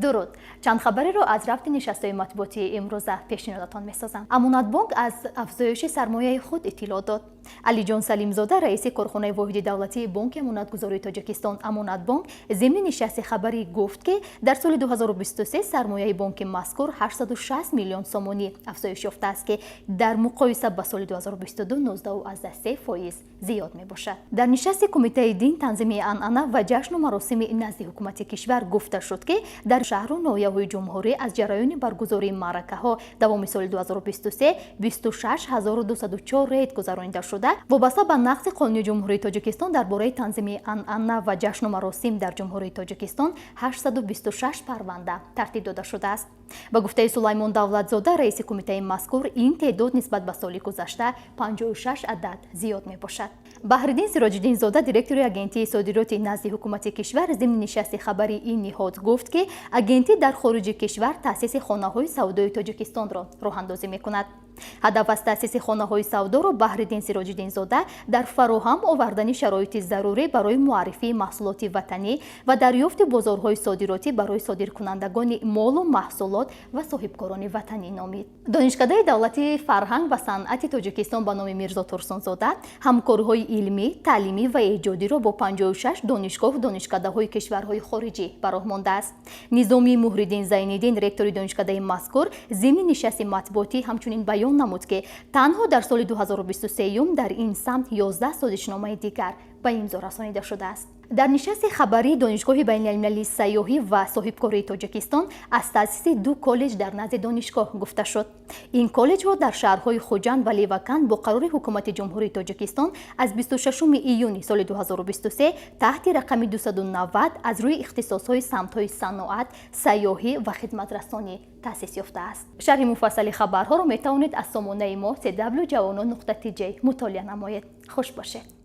درود. چند خبری رو از رفت نشست‌های مطبوعاتی امروزه پیشنهادتان می‌سازم. امانت بانک از افزایش سرمایه خود اطلاع داد. علی جان سلیم زاده رئیس کارخانه واحد دولتی بانک امانتگذاری تاجیکستان امانت بانک ضمن نشست خبری گفت که در سال 2023 سرمایه بانک مذکور 860 میلیون سومانی افزایش یافته است که در مقایسه با سال 2022 19.3% زیاد میباشد. در نشست کمیته دین تنظیم عنعنه و جشن و مراسم نزد حکومت کشور گفته شد که در شهر و ناحیه‌های جمهوری از جریان برگزاری معرکه‌ها دوام سال 2023 26204 ریت گذرانیده شده وابسته به نقض قانون جمهوری تاجیکستان درباره تنظیم عنعنه و جشن و مراسم در جمهوری تاجیکستان 826 پرونده ترتیب داده شده است. با گفته سلیمان دولتزاده رئیس کمیته مذکور این تعداد نسبت به سال گذشته 56 عدد زیاد می باشد. بحرالدین سراج‌الدین زاده دیرکتور اگنتی صادرات نزد حکومت کشور ضمن نشست خبری این نهاد گفت که اگنتی در خارج کشور تأسیس خانه‌های سودای تاجیکستان را راه‌اندازی می‌کند. هدف از تأسیس خانه‌های سودا را بحرالدین سراج‌الدین زاده در فراهم آوردن شرایط ضروری برای معرفی محصولات وطنی و دریافت بازارهای صادراتی برای صادرکنندگان مال و محصولات و صاحبکاران وطنی نامید. دانشکده دولتی فرهنگ و صنعت تاجیکستان به نام میرزا ترسونزاده همکاری‌های علمی، تعلیمی و ایجادی را با 56 دانشگاه و دانشکده‌های کشورهای خارجی براه مانده است. نظامی محی‌الدین زین‌الدین رکتور دانشکده مذکور ضمن نشست مطبوعاتی همچنین بیان نمود که تنها در سال 2023 در این سمت 11 سازشنامه دیگر به امضا رسانیده شده است. در نشست خبری دانشگاه بین‌المللی سیاحی و صاحبکاری تاجیکستان از تأسیس 2 کالج در نزد دانشگاه گفته شد. این کالج ها در شهرهای خوجند و لیوکند با قرار حکومت جمهوری تاجیکستان از 26 ایون سال 2023 تحت رقم 290 از روی اختصاص‌های سمت‌های صنعت، سیاحی و خدمت رسانی تأسیس یافته است. شرح مفصل خبرها را می‌توانید از سامانه ما www.jawanon.tj مطالعه نمایید. خوش باشید.